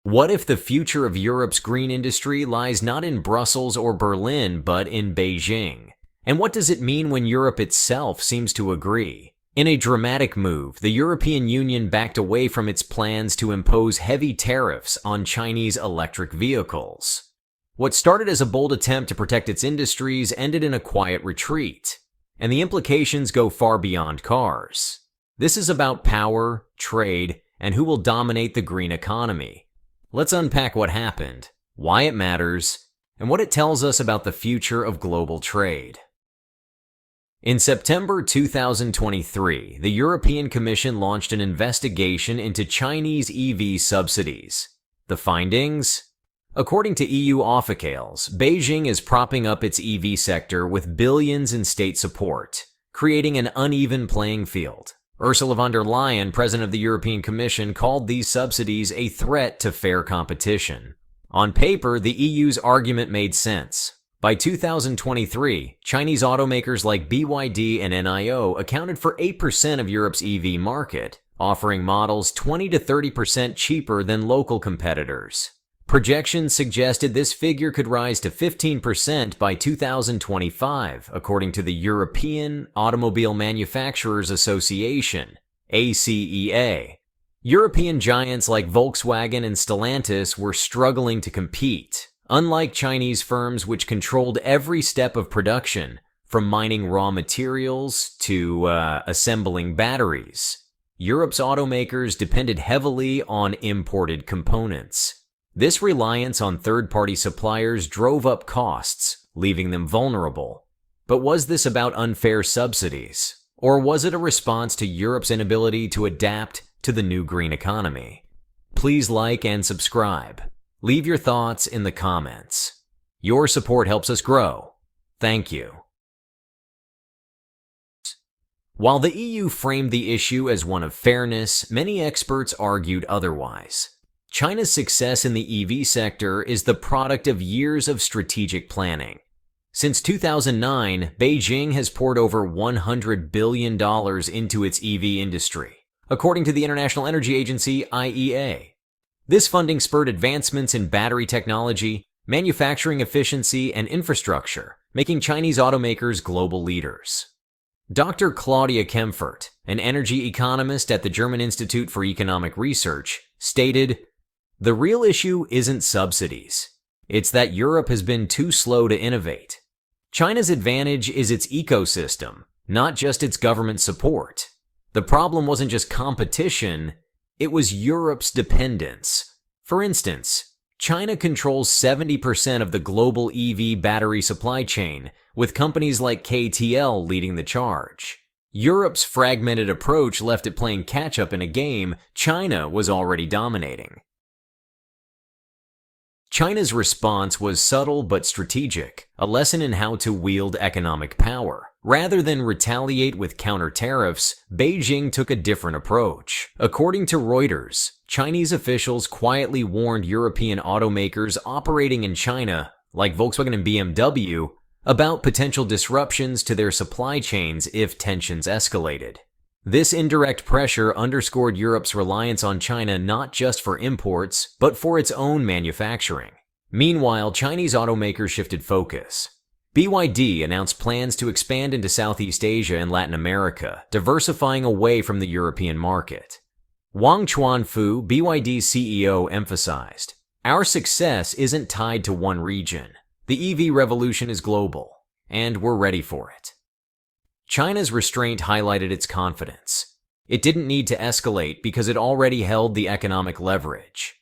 What if the future of Europe's green industry lies not in Brussels or Berlin, but in Beijing? And what does it mean when Europe itself seems to agree? In a dramatic move, the European Union backed away from its plans to impose heavy tariffs on Chinese electric vehicles. What started as a bold attempt to protect its industries ended in a quiet retreat, and the implications go far beyond cars. This is about power, trade, and who will dominate the green economy. Let's unpack what happened, why it matters, and what it tells us about the future of global trade. In September 2023, the European Commission launched an investigation into Chinese EV subsidies. The findings? According to EU officials, Beijing is propping up its EV sector with billions in state support, creating an uneven playing field. Ursula von der Leyen, president of the European Commission, called these subsidies a threat to fair competition. On paper, the EU's argument made sense. By 2023, Chinese automakers like BYD and NIO accounted for 8% of Europe's EV market, offering models 20 to 30% cheaper than local competitors. Projections suggested this figure could rise to 15% by 2025, according to the European Automobile Manufacturers Association, ACEA. European giants like Volkswagen and Stellantis were struggling to compete. Unlike Chinese firms which controlled every step of production, from mining raw materials to assembling batteries, Europe's automakers depended heavily on imported components. This reliance on third-party suppliers drove up costs, leaving them vulnerable. But was this about unfair subsidies? Or was it a response to Europe's inability to adapt to the new green economy? Please like and subscribe. Leave your thoughts in the comments. Your support helps us grow. Thank you. While the EU framed the issue as one of fairness, many experts argued otherwise. China's success in the EV sector is the product of years of strategic planning. Since 2009, Beijing has poured over $100 billion into its EV industry, according to the International Energy Agency, IEA. This funding spurred advancements in battery technology, manufacturing efficiency, and infrastructure, making Chinese automakers global leaders. Dr. Claudia Kempfert, an energy economist at the German Institute for Economic Research, stated, "The real issue isn't subsidies. It's that Europe has been too slow to innovate. China's advantage is its ecosystem, not just its government support. The problem wasn't just competition, it was Europe's dependence. For instance, China controls 70% of the global EV battery supply chain, with companies like KTL leading the charge. Europe's fragmented approach left it playing catch-up in a game China was already dominating." China's response was subtle but strategic, a lesson in how to wield economic power. Rather than retaliate with counter-tariffs, Beijing took a different approach. According to Reuters, Chinese officials quietly warned European automakers operating in China, like Volkswagen and BMW, about potential disruptions to their supply chains if tensions escalated. This indirect pressure underscored Europe's reliance on China not just for imports, but for its own manufacturing. Meanwhile, Chinese automakers shifted focus. BYD announced plans to expand into Southeast Asia and Latin America, diversifying away from the European market. Wang Chuanfu, BYD's CEO, emphasized, "Our success isn't tied to one region. The EV revolution is global, and we're ready for it." China's restraint highlighted its confidence. It didn't need to escalate because it already held the economic leverage.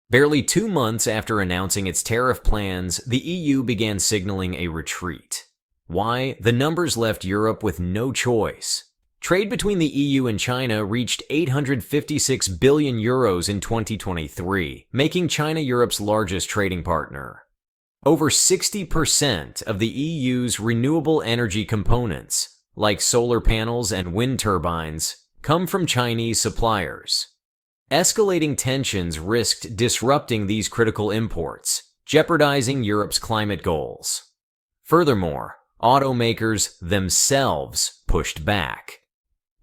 Barely 2 months after announcing its tariff plans, the EU began signaling a retreat. Why? The numbers left Europe with no choice. Trade between the EU and China reached €856 billion in 2023, making China Europe's largest trading partner. Over 60% of the EU's renewable energy components, like solar panels and wind turbines, come from Chinese suppliers. Escalating tensions risked disrupting these critical imports, jeopardizing Europe's climate goals. Furthermore, automakers themselves pushed back.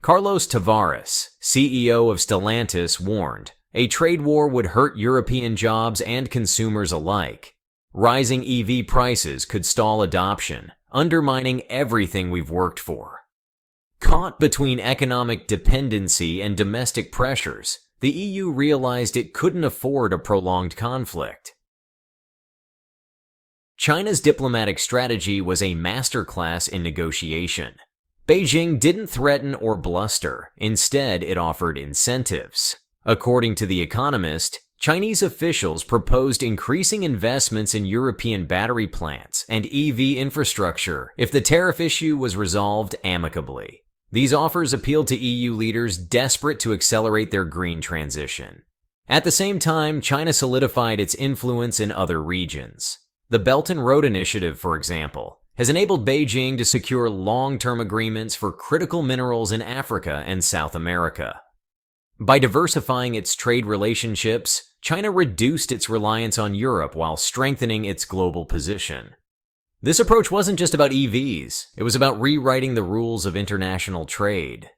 Carlos Tavares, CEO of Stellantis, warned, A trade war would hurt European jobs and consumers alike. Rising EV prices could stall adoption, undermining everything we've worked for. Caught between economic dependency and domestic pressures, the EU realized it couldn't afford a prolonged conflict. China's diplomatic strategy was a masterclass in negotiation. Beijing didn't threaten or bluster, instead it offered incentives. According to The Economist, Chinese officials proposed increasing investments in European battery plants and EV infrastructure if the tariff issue was resolved amicably. These offers appealed to EU leaders desperate to accelerate their green transition. At the same time, China solidified its influence in other regions. The Belt and Road Initiative, for example, has enabled Beijing to secure long-term agreements for critical minerals in Africa and South America. By diversifying its trade relationships, China reduced its reliance on Europe while strengthening its global position. This approach wasn't just about EVs, it was about rewriting the rules of international trade.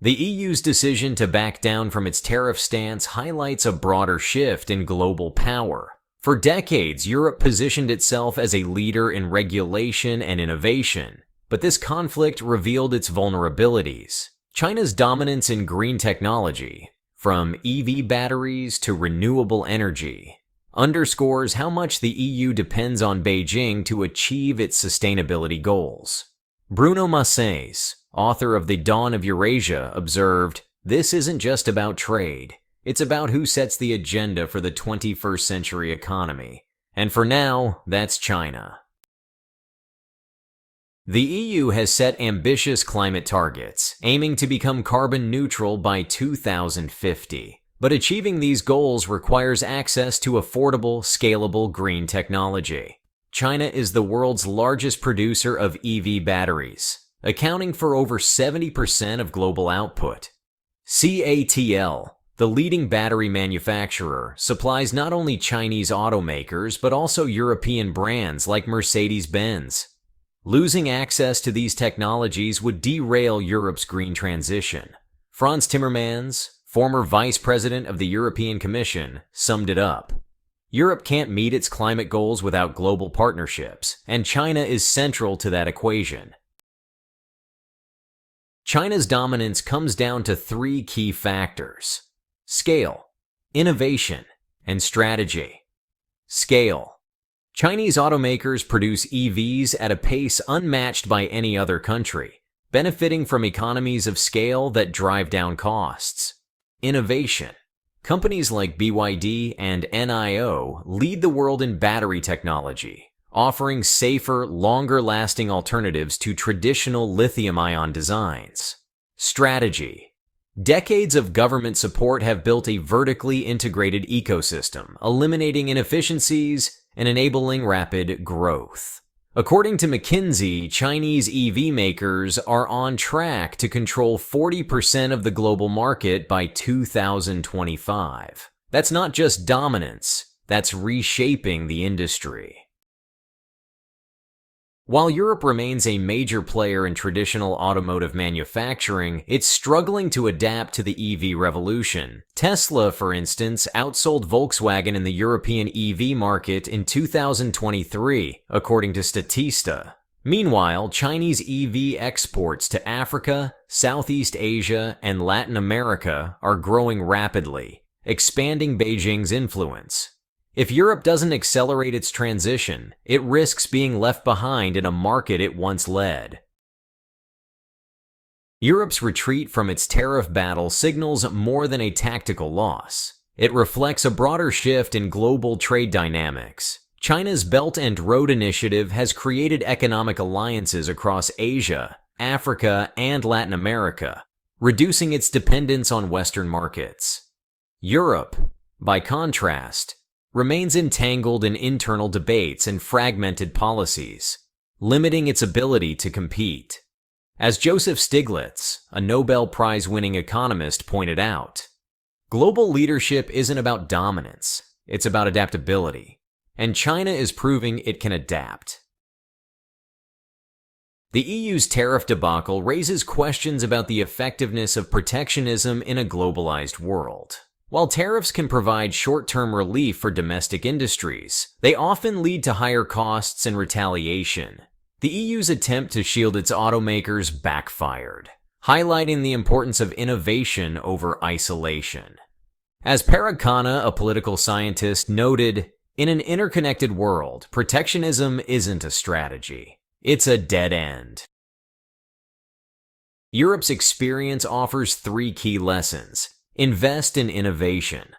The EU's decision to back down from its tariff stance highlights a broader shift in global power. For decades, Europe positioned itself as a leader in regulation and innovation, but this conflict revealed its vulnerabilities. China's dominance in green technology, from EV batteries to renewable energy, underscores how much the EU depends on Beijing to achieve its sustainability goals. Bruno Massès, author of The Dawn of Eurasia, observed, "This isn't just about trade. It's about who sets the agenda for the 21st century economy. And for now, that's China." The EU has set ambitious climate targets, aiming to become carbon neutral by 2050. But achieving these goals requires access to affordable, scalable green technology. China is the world's largest producer of EV batteries, accounting for over 70% of global output. CATL, the leading battery manufacturer, supplies not only Chinese automakers but also European brands like Mercedes-Benz. Losing access to these technologies would derail Europe's green transition. Frans Timmermans, former vice president of the European Commission, summed it up. Europe can't meet its climate goals without global partnerships, and China is central to that equation. China's dominance comes down to three key factors: scale, innovation, and strategy. Scale. Chinese automakers produce EVs at a pace unmatched by any other country, benefiting from economies of scale that drive down costs. Innovation. Companies like BYD and NIO lead the world in battery technology, offering safer, longer-lasting alternatives to traditional lithium-ion designs. Strategy. Decades of government support have built a vertically integrated ecosystem, eliminating inefficiencies and enabling rapid growth. According to McKinsey, Chinese EV makers are on track to control 40% of the global market by 2025. That's not just dominance, that's reshaping the industry. While Europe remains a major player in traditional automotive manufacturing, it's struggling to adapt to the EV revolution. Tesla, for instance, outsold Volkswagen in the European EV market in 2023, according to Statista. Meanwhile, Chinese EV exports to Africa, Southeast Asia, and Latin America are growing rapidly, expanding Beijing's influence. If Europe doesn't accelerate its transition, it risks being left behind in a market it once led. Europe's retreat from its tariff battle signals more than a tactical loss. It reflects a broader shift in global trade dynamics. China's Belt and Road Initiative has created economic alliances across Asia, Africa, and Latin America, reducing its dependence on Western markets. Europe, by contrast, remains entangled in internal debates and fragmented policies, limiting its ability to compete. As Joseph Stiglitz, a Nobel Prize-winning economist, pointed out, global leadership isn't about dominance, it's about adaptability, and China is proving it can adapt. The EU's tariff debacle raises questions about the effectiveness of protectionism in a globalized world. While tariffs can provide short-term relief for domestic industries, they often lead to higher costs and retaliation. The EU's attempt to shield its automakers backfired, highlighting the importance of innovation over isolation. As Parag Khanna, a political scientist, noted, "In an interconnected world, protectionism isn't a strategy. It's a dead end." Europe's experience offers 3 key lessons. Invest in innovation.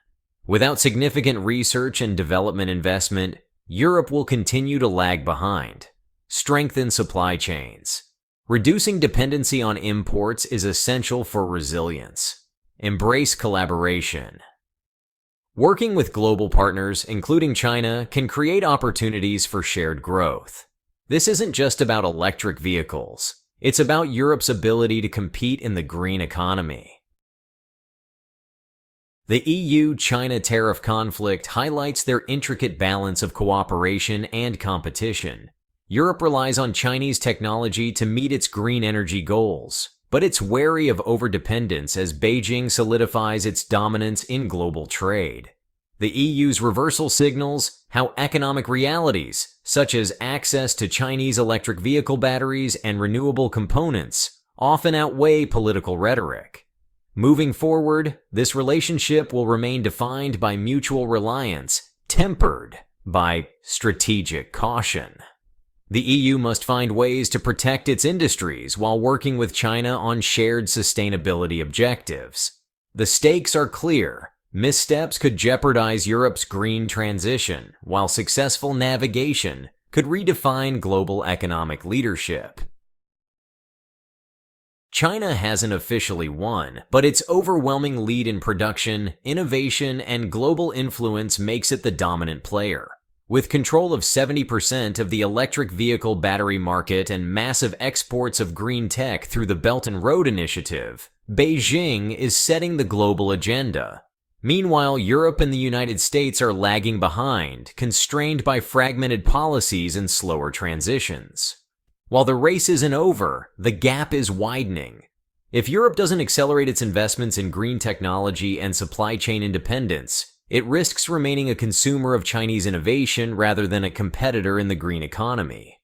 Without significant research and development investment, Europe will continue to lag behind. Strengthen supply chains. Reducing dependency on imports is essential for resilience. Embrace collaboration. Working with global partners, including China, can create opportunities for shared growth. This isn't just about electric vehicles. It's about Europe's ability to compete in the green economy. The EU-China tariff conflict highlights their intricate balance of cooperation and competition. Europe relies on Chinese technology to meet its green energy goals, but it's wary of overdependence as Beijing solidifies its dominance in global trade. The EU's reversal signals how economic realities, such as access to Chinese electric vehicle batteries and renewable components, often outweigh political rhetoric. Moving forward, this relationship will remain defined by mutual reliance, tempered by strategic caution. The EU must find ways to protect its industries while working with China on shared sustainability objectives. The stakes are clear. Missteps could jeopardize Europe's green transition, while successful navigation could redefine global economic leadership. China hasn't officially won, but its overwhelming lead in production, innovation, and global influence makes it the dominant player. With control of 70% of the electric vehicle battery market and massive exports of green tech through the Belt and Road Initiative, Beijing is setting the global agenda. Meanwhile, Europe and the United States are lagging behind, constrained by fragmented policies and slower transitions. While the race isn't over, the gap is widening. If Europe doesn't accelerate its investments in green technology and supply chain independence, it risks remaining a consumer of Chinese innovation rather than a competitor in the green economy.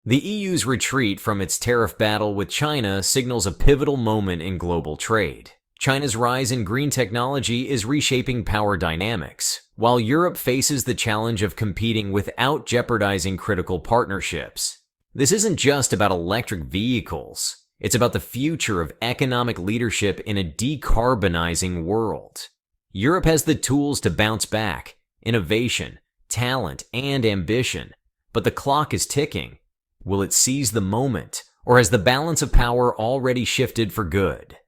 The EU's retreat from its tariff battle with China signals a pivotal moment in global trade. China's rise in green technology is reshaping power dynamics, while Europe faces the challenge of competing without jeopardizing critical partnerships. This isn't just about electric vehicles. It's about the future of economic leadership in a decarbonizing world. Europe has the tools to bounce back: innovation, talent, and ambition. But the clock is ticking. Will it seize the moment, or has the balance of power already shifted for good?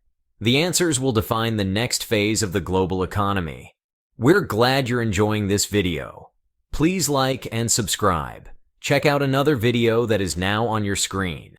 The answers will define the next phase of the global economy. We're glad you're enjoying this video. Please like and subscribe. Check out another video that is now on your screen.